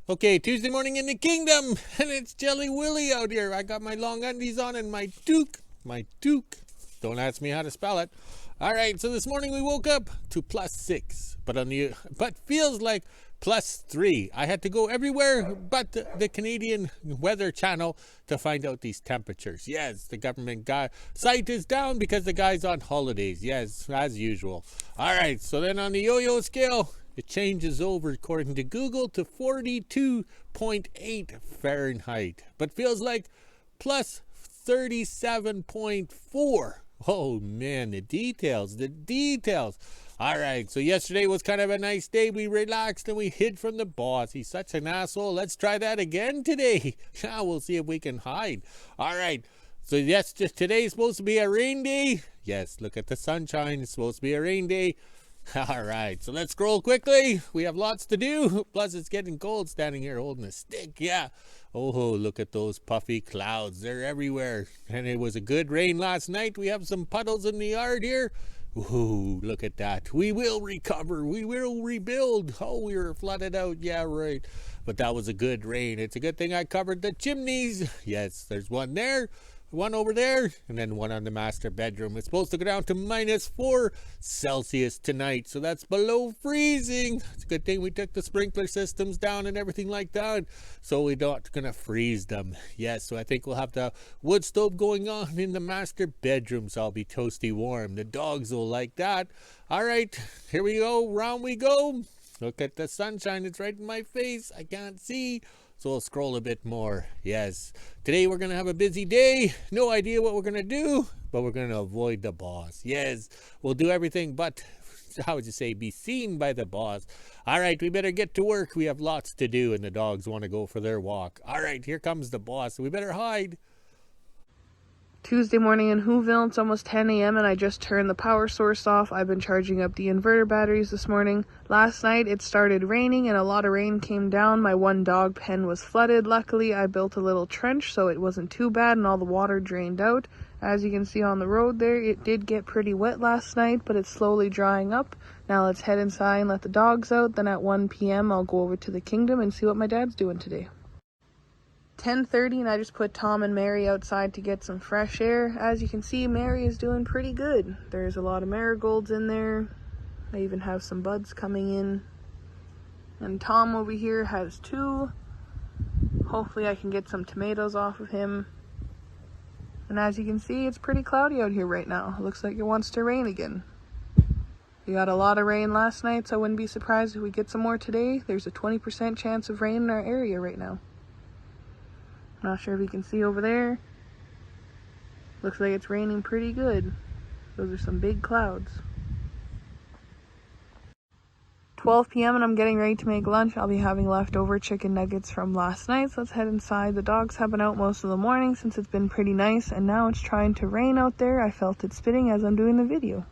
Okay, Tuesday morning in the kingdom, and it's Jelly Willy out here. I got my long undies on and my toque. Don't ask me how to spell it. All right, so this morning we woke up to +6, but feels like +3. I had to go everywhere but the Canadian Weather Channel to find out these temperatures. Yes, the government site is down because the guy's on holidays. Yes, as usual. All right, so then on the yo-yo scale, it changes over, according to Google, to 42.8 Fahrenheit, but feels like plus 37.4. Oh man, the details. All right, so yesterday was kind of a nice day. We relaxed and we hid from the boss. He's such an asshole. Let's try that again today. Now we'll see if we can hide. All right, so yes, just today's supposed to be a rain day. Yes, look at the sunshine. It's supposed to be a rain day. All right, so let's scroll quickly. We have lots to do. Plus, it's getting cold standing here holding a stick. Yeah. Oh, look at those puffy clouds. They're everywhere. And it was a good rain last night. We have some puddles in the yard here. Ooh, look at that. We will recover. We will rebuild. Oh, we were flooded out. Yeah, right. But that was a good rain. It's a good thing I covered the chimneys. Yes, there's one there, one over there, and then one on the master bedroom. It's supposed to go down to -4 Celsius tonight, so that's below freezing. It's a good thing we took the sprinkler systems down and everything like that, so we're not gonna freeze them. Yes, so I think we'll have the wood stove going on in the master bedroom, so I'll be toasty warm. The dogs will like that. All right, here we go, round we go. Look at the sunshine, it's right in my face. I can't see. So we'll scroll a bit more. Yes, today we're going to have a busy day. No idea what we're going to do, but we're going to avoid the boss. Yes, we'll do everything but, how would you say, be seen by the boss. All right, we better get to work. We have lots to do, and the dogs want to go for their walk. All right, here comes the boss. We better hide. Tuesday morning in WHO-ville, it's almost 10 a.m. and I just turned the power source off. I've been charging up the inverter batteries this morning. Last night it started raining and a lot of rain came down. My one dog pen was flooded. Luckily I built a little trench so it wasn't too bad and all the water drained out. As you can see on the road there, it did get pretty wet last night, but it's slowly drying up. Now let's head inside and let the dogs out. Then at 1 p.m. I'll go over to the kingdom and see what my dad's doing today. 10:30 and I just put Tom and Mary outside to get some fresh air. As you can see, Mary is doing pretty good. There's a lot of marigolds in there. I even have some buds coming in. And Tom over here has 2. Hopefully I can get some tomatoes off of him. And as you can see, it's pretty cloudy out here right now. It looks like it wants to rain again. We got a lot of rain last night, so I wouldn't be surprised if we get some more today. There's a 20% chance of rain in our area right now. Not sure if you can see over there. Looks like it's raining pretty good. Those are some big clouds. 12 p.m. and I'm getting ready to make lunch. I'll be having leftover chicken nuggets from last night. So let's head inside. The dogs have been out most of the morning since it's been pretty nice. And now it's trying to rain out there. I felt it spitting as I'm doing the video.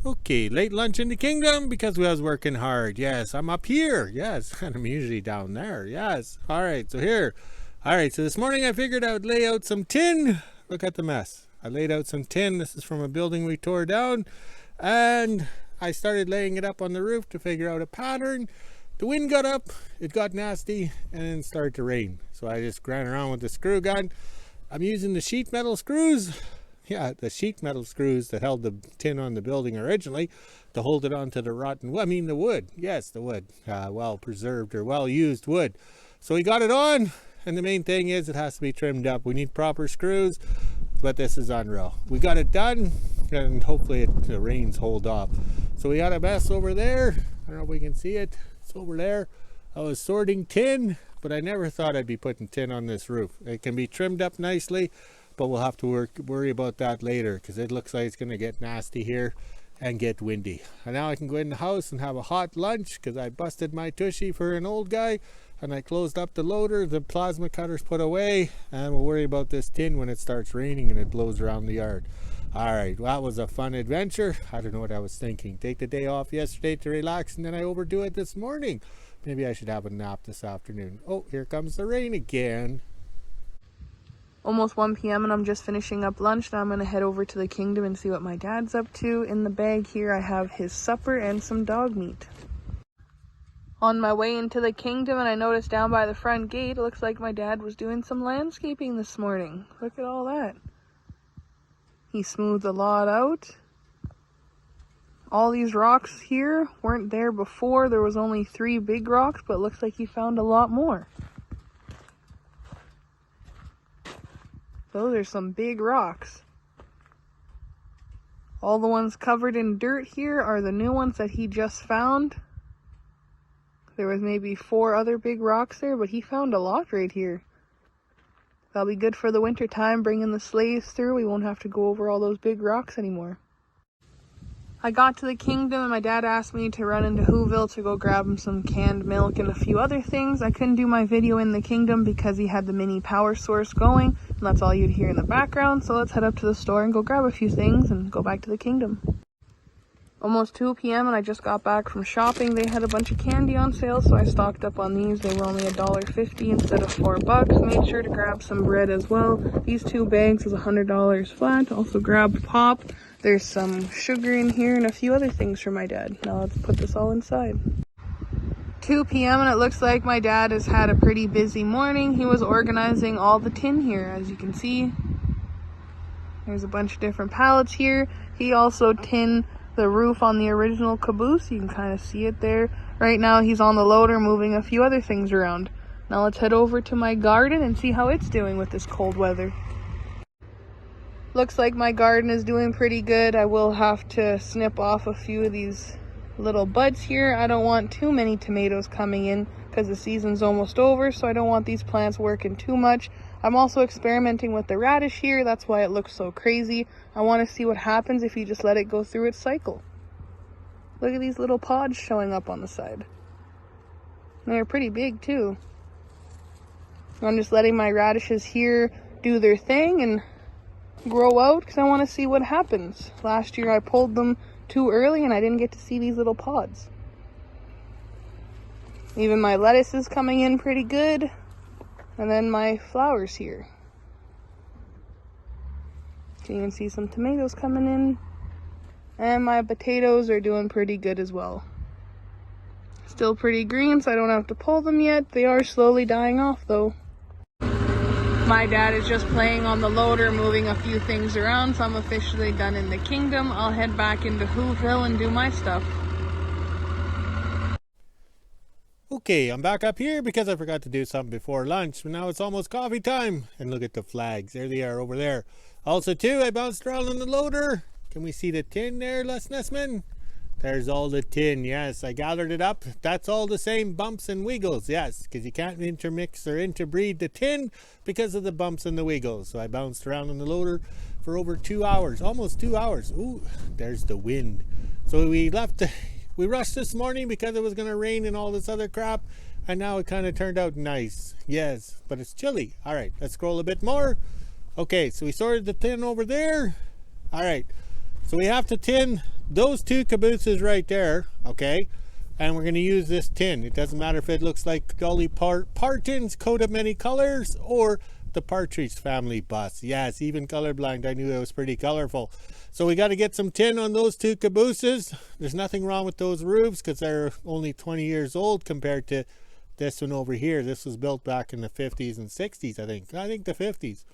Okay, late lunch in the kingdom because we was working hard. Yes, I'm up here. Yes, and I'm usually down there. Yes. All right, so here. All right, so this morning I figured I would lay out some tin. Look at the mess. I laid out some tin. This is from a building we tore down. And I started laying it up on the roof to figure out a pattern. The wind got up, it got nasty, and then it started to rain. So I just ran around with the screw gun. I'm using the sheet metal screws. Yeah, the sheet metal screws that held the tin on the building originally to hold it onto the the wood. Yes, the wood. Well-preserved or well-used wood. So we got it on. And the main thing is it has to be trimmed up. We need proper screws, but this is unreal. We got it done, and hopefully the rains hold off. So we got a mess over there. I don't know if we can see it. It's over there. I was sorting tin, but I never thought I'd be putting tin on this roof. It can be trimmed up nicely, but we'll have to worry about that later because it looks like it's going to get nasty here and get windy. And now I can go in the house and have a hot lunch because I busted my tushy for an old guy. And I closed up the loader, the plasma cutter's put away, and we'll worry about this tin when it starts raining and it blows around the yard. All right, well, that was a fun adventure. I don't know what I was thinking. Take the day off yesterday to relax, and then I overdo it this morning. Maybe I should have a nap this afternoon. Oh, here comes the rain again. Almost 1 p.m. and I'm just finishing up lunch. Now I'm going to head over to the kingdom and see what my dad's up to. In the bag here I have his supper and some dog meat. On my way into the kingdom, and I noticed down by the front gate, it looks like my dad was doing some landscaping this morning. Look at all that. He smoothed a lot out. All these rocks here weren't there before. There was only 3 big rocks, but it looks like he found a lot more. Those are some big rocks. All the ones covered in dirt here are the new ones that he just found. There was maybe 4 other big rocks there, but he found a lot right here. That'll be good for the winter time, bringing the sleighs through. We won't have to go over all those big rocks anymore. I got to the kingdom and my dad asked me to run into WHO-ville to go grab him some canned milk and a few other things. I couldn't do my video in the kingdom because he had the mini power source going, and that's all you'd hear in the background. So let's head up to the store and go grab a few things and go back to the kingdom. Almost 2 p.m. and I just got back from shopping. They had a bunch of candy on sale, so I stocked up on these. They were only $1.50 instead of $4. Made sure to grab some bread as well. These 2 bags is $100 flat. Also grabbed pop. There's some sugar in here and a few other things for my dad. Now let's put this all inside. 2 p.m. and it looks like my dad has had a pretty busy morning. He was organizing all the tin here, as you can see. There's a bunch of different pallets here. He also tinned the roof on the original caboose. You can kind of see it there. Right now he's on the loader moving a few other things around. Now let's head over to my garden and see how it's doing with this cold weather. Looks like my garden is doing pretty good. I will have to snip off a few of these little buds here. I don't want too many tomatoes coming in because the season's almost over, so I don't want these plants working too much. I'm also experimenting with the radish here. That's why it looks so crazy. I want to see what happens if you just let it go through its cycle. Look at these little pods showing up on the side. They're pretty big too. I'm just letting my radishes here do their thing and grow out because I want to see what happens. Last year I pulled them too early and I didn't get to see these little pods. Even my lettuce is coming in pretty good. And then my flowers here. You can see some tomatoes coming in. And my potatoes are doing pretty good as well. Still pretty green, so I don't have to pull them yet. They are slowly dying off though. My dad is just playing on the loader, moving a few things around, so I'm officially done in the kingdom. I'll head back into WHO-ville and do my stuff. Okay, I'm back up here because I forgot to do something before lunch. But now it's almost coffee time. And look at the flags. There they are over there. Also, too, I bounced around on the loader. Can we see the tin there, Les Nessman? There's all the tin. Yes, I gathered it up. That's all the same bumps and wiggles. Yes, because you can't intermix or interbreed the tin because of the bumps and the wiggles. So I bounced around on the loader for over 2 hours. Almost 2 hours. Ooh, there's the wind. So we left the... We rushed this morning because it was going to rain and all this other crap, and now it kind of turned out nice. Yes, but it's chilly. All right, let's scroll a bit more. Okay, so we sorted the tin over there. All right, so we have to tin those 2 cabooses right there, okay? And we're going to use this tin. It doesn't matter if it looks like Dolly Parton's coat of many colors or the Partridge Family bus. Yes, even colorblind, I knew it was pretty colorful. So we got to get some tin on those 2 cabooses. There's nothing wrong with those roofs because they're only 20 years old compared to this one over here. This was built back in the 50s and 60s, I think. I think the 50s.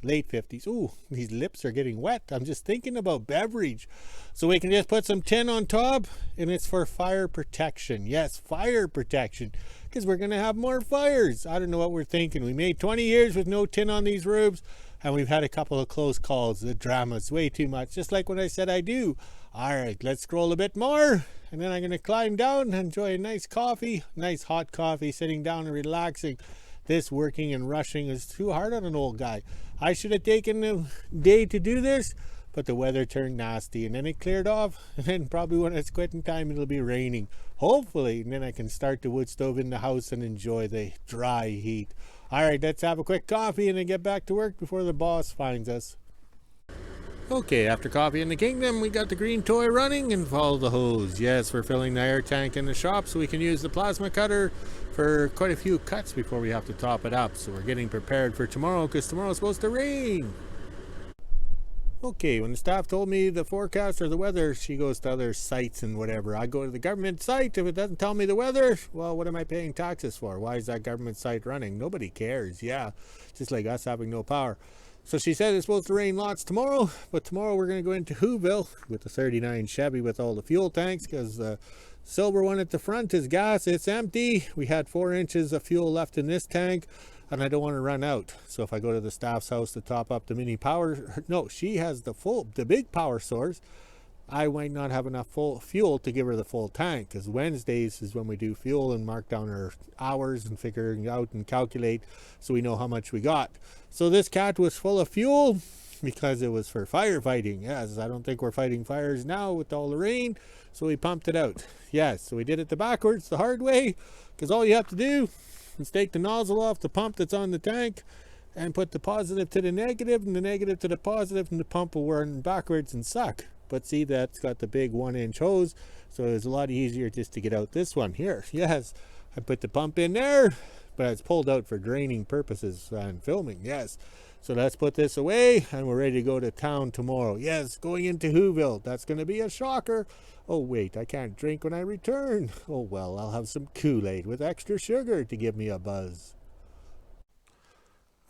Late 50s. Ooh, these lips are getting wet. I'm just thinking about beverage. So we can just put some tin on top, and it's for fire protection. Yes, fire protection, because we're going to have more fires. I don't know what we're thinking. We made 20 years with no tin on these roofs, and we've had a couple of close calls. The drama's way too much, just like when I said I do. All right, let's scroll a bit more, and then I'm going to climb down and enjoy a nice coffee, nice hot coffee, sitting down and relaxing. This working and rushing is too hard on an old guy. I should have taken a day to do this, but the weather turned nasty, and then it cleared off, and then probably when it's quitting time, it'll be raining. Hopefully, and then I can start the wood stove in the house and enjoy the dry heat. All right, let's have a quick coffee and then get back to work before the boss finds us. Okay, after coffee in the kingdom, we got the green toy running and follow the hose. Yes, we're filling the air tank in the shop so we can use the plasma cutter for quite a few cuts before we have to top it up. So we're getting prepared for tomorrow because tomorrow's supposed to rain. Okay, when the staff told me the forecast or the weather, she goes to other sites and whatever. I go to the government site. If it doesn't tell me the weather, well, what am I paying taxes for? Why is that government site running? Nobody cares. Yeah, just like us having no power. So she said it's supposed to rain lots tomorrow, but tomorrow we're going to go into WHO-ville with the 39 Chevy with all the fuel tanks, because the silver one at the front is gas. It's empty. We had 4 inches of fuel left in this tank, and I don't want to run out. So if I go to the staff's house to top up the mini power, no, she has the big power source. I might not have enough full fuel to give her the full tank, because Wednesdays is when we do fuel and mark down our hours and figuring out and calculate so we know how much we got. So this cat was full of fuel because it was for firefighting. Yes, I don't think we're fighting fires now with all the rain, so we pumped it out. Yes, so we did it the backwards, the hard way, because all you have to do is take the nozzle off the pump that's on the tank and put the positive to the negative and the negative to the positive, and the pump will run backwards and suck. But see, that's got the big 1-inch hose, so it's a lot easier just to get out this one here. Yes, I put the pump in there, but it's pulled out for draining purposes and filming. Yes, so let's put this away, and we're ready to go to town tomorrow. Yes, going into WHO-ville. That's going to be a shocker. Oh wait, I can't drink when I return. Oh well, I'll have some Kool-Aid with extra sugar to give me a buzz.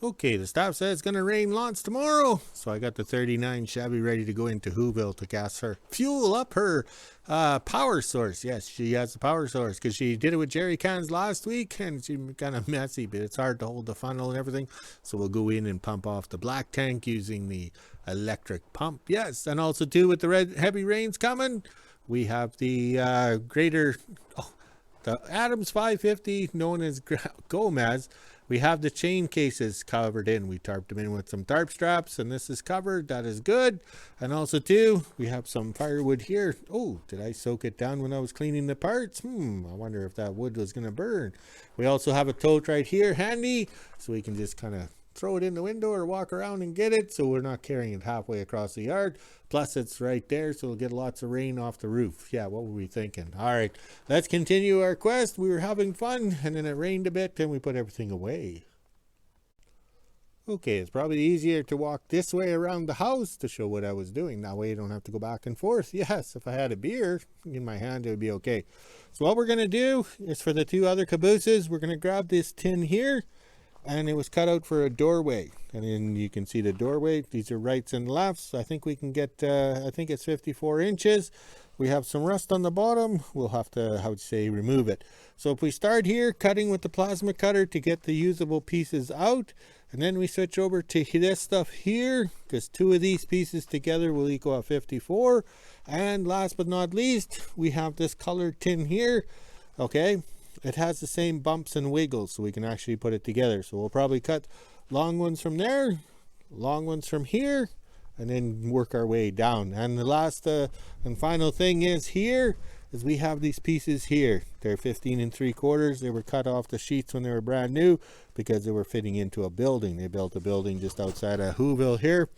Okay, the staff says it's going to rain lots tomorrow, so I got the 39 Chevy ready to go into WHO-ville to gas her, fuel up her power source. Yes, she has the power source, because she did it with jerry cans last week, and she kind of messy, but it's hard to hold the funnel and everything. So we'll go in and pump off the black tank using the electric pump. Yes, and also too, with the heavy rains coming, we have the the Adams 550, known as Gomez. We have the chain cases covered in. We tarped them in with some tarp straps, and this is covered. That is good. And also too, we have some firewood here. Oh, did I soak it down when I was cleaning the parts? I wonder if that wood was going to burn. We also have a tote right here handy, so we can just kind of throw it in the window or walk around and get it, so we're not carrying it halfway across the yard. Plus it's right there, so we'll get lots of rain off the roof. Yeah, what were we thinking? All right, let's continue our quest. We were having fun, and then it rained a bit, and we put everything away. Okay, it's probably easier to walk this way around the house to show what I was doing. That way you don't have to go back and forth. Yes, if I had a beer in my hand, it would be okay. So what we're going to do is, for the 2 other cabooses, we're going to grab this tin here, and it was cut out for a doorway, and then you can see the doorway. These are rights and lefts. I think we can get I think it's 54 inches. We have some rust on the bottom. We'll have to, remove it. So if we start here cutting with the plasma cutter to get the usable pieces out, and then we switch over to this stuff here, because 2 of these pieces together will equal 54. And last but not least, we have this colored tin here. Okay, it has the same bumps and wiggles, so we can actually put it together. So we'll probably cut long ones from there, long ones from here, and then work our way down. And the last and final thing is here, is we have these pieces here. They're 15 3/4. They were cut off the sheets when they were brand new, because they were fitting into a building. They built a building just outside of WHO-ville here.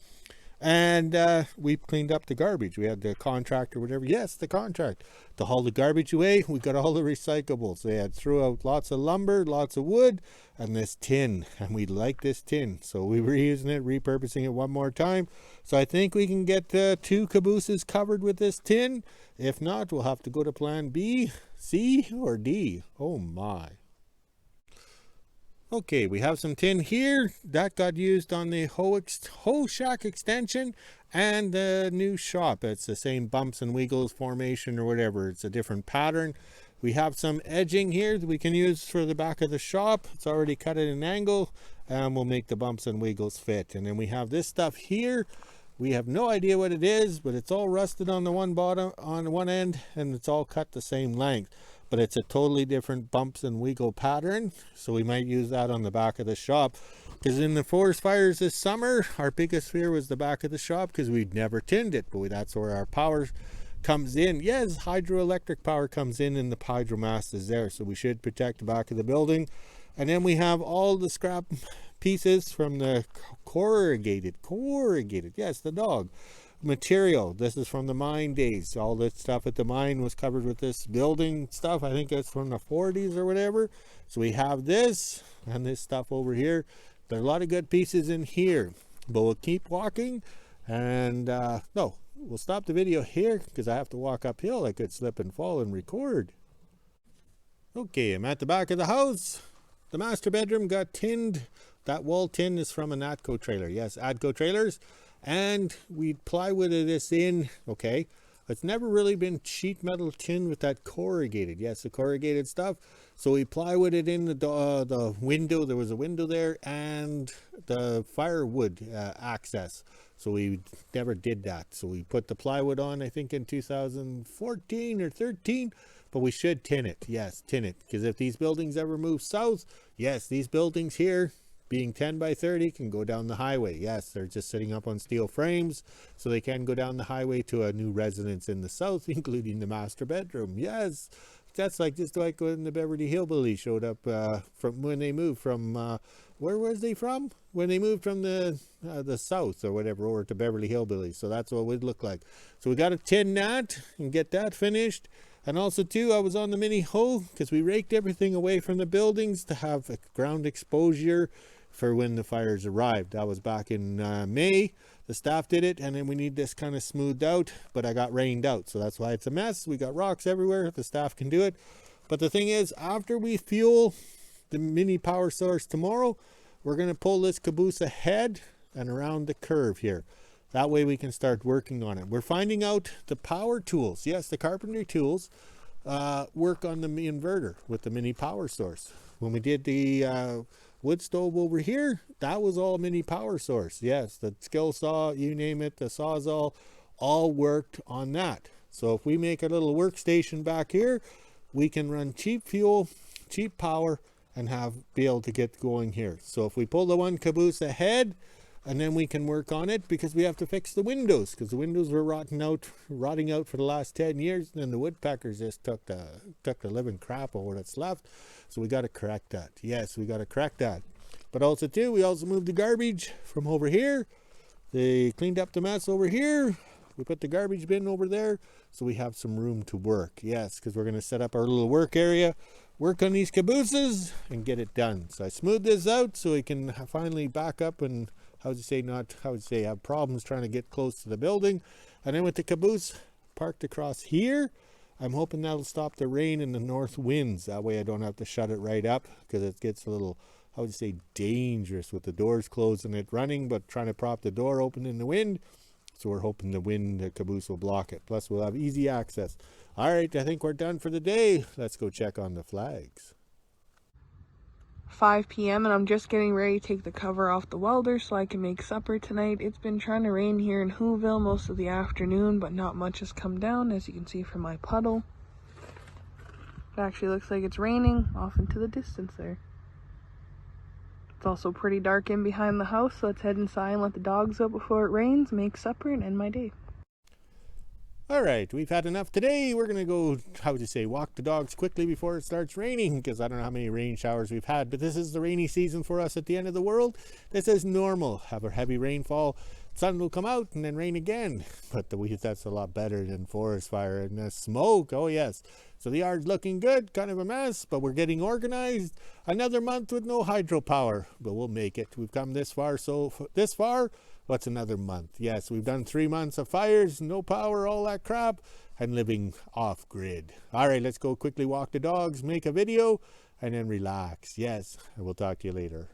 And we cleaned up the garbage. We had the contract or whatever. Yes, the contract to haul the garbage away. We got all the recyclables. They had threw out lots of lumber, lots of wood, and this tin. And we like this tin, so we were using it, repurposing it one more time. So I think we can get 2 cabooses covered with this tin. If not, we'll have to go to plan B, C, or D. Oh my. Okay, we have some tin here that got used on the hoe shack extension and the new shop. It's the same bumps and wiggles formation or whatever. It's a different pattern. We have some edging here that we can use for the back of the shop. It's already cut at an angle, and we'll make the bumps and wiggles fit. And then we have this stuff here. We have no idea what it is, but it's all rusted on the one end, and it's all cut the same length. But it's a totally different bumps and wiggle pattern, so we might use that on the back of the shop. Because in the forest fires this summer, our biggest fear was the back of the shop, because we'd never tinned it, but that's where our power comes in. Yes, hydroelectric power comes in, and the hydromast is there, so we should protect the back of the building. And then we have all the scrap pieces from the corrugated, yes, the dog material. This is from the mine days. All this stuff at the mine was covered with this building stuff. I think it's from the 40s or whatever. So we have this and this stuff over here. There are a lot of good pieces in here, but we'll keep walking, And no, we'll stop the video here because I have to walk uphill. I could slip and fall and record. Okay, I'm at the back of the house. The master bedroom got tinned. That wall tin is from an ATCO trailer. Yes, ATCO trailers. And we plywooded this in. Okay, it's never really been sheet metal tin with that corrugated. Yes, the corrugated stuff. So we plywooded in the window. There was a window there and the firewood access. So we never did that. So we put the plywood on, I think in 2014 or 13. But we should tin it. Yes, tin it. Because if these buildings ever move south, yes, these buildings here, being 10 by 30, can go down the highway. Yes, they're just sitting up on steel frames, so they can go down the highway to a new residence in the south, including the master bedroom. Yes, that's like just like when the Beverly Hillbillies showed up from when they moved from, where was they from? When they moved from the south or whatever over to Beverly Hillbillies. So that's what it would look like. So we got to tin that and get that finished. And also too, I was on the mini hoe because we raked everything away from the buildings to have a ground exposure for when the fires arrived. That was back in May. The staff did it, and then we need this kind of smoothed out, but I got rained out, so that's why it's a mess. We got rocks everywhere. The staff can do it. But the thing is, after we fuel the mini power source tomorrow, we're going to pull this caboose ahead and around the curve here. That way we can start working on it. We're finding out the power tools, yes, the carpentry tools, work on the inverter with the mini power source. When we did the wood stove over here, that was all mini power source. Yes, the skill saw, you name it, the sawzall, all worked on that. So if we make a little workstation back here, we can run cheap fuel, cheap power, and be able to get going here. So if we pull the one caboose ahead, and then we can work on it because we have to fix the windows because the windows were rotting out for the last 10 years. And then the woodpeckers just took the living crap over what's left. So we got to correct that. Yes, we got to correct that. But also too, we also moved the garbage from over here. They cleaned up the mess over here. We put the garbage bin over there. So we have some room to work. Yes, because we're going to set up our little work area, work on these cabooses and get it done. So I smoothed this out so we can finally back up and have problems trying to get close to the building. And then with the caboose parked across here, I'm hoping that'll stop the rain and the north winds. That way I don't have to shut it right up because it gets a little, dangerous with the doors closed and it running, but trying to prop the door open in the wind. So we're hoping the caboose will block it. Plus we'll have easy access. All right, I think we're done for the day. Let's go check on the flags. 5 p.m. and I'm just getting ready to take the cover off the welder so I can make supper tonight. It's been trying to rain here in WHO-ville most of the afternoon, but not much has come down, as you can see from my puddle. It actually looks like it's raining off into the distance there. It's also pretty dark in behind the house, so let's head inside and let the dogs out before it rains, make supper, and end my day. All right, we've had enough today. We're going to go, walk the dogs quickly before it starts raining because I don't know how many rain showers we've had, but this is the rainy season for us at the end of the world. This is normal. Have a heavy rainfall. Sun will come out and then rain again. But that's a lot better than forest fire and the smoke. Oh, yes. So the yard's looking good, kind of a mess, but we're getting organized. Another month with no hydropower, but we'll make it. We've come this far, what's another month? Yes, we've done 3 months of fires, no power, all that crap, and living off grid. All right, let's go quickly walk the dogs, make a video, and then relax. Yes, and we'll talk to you later.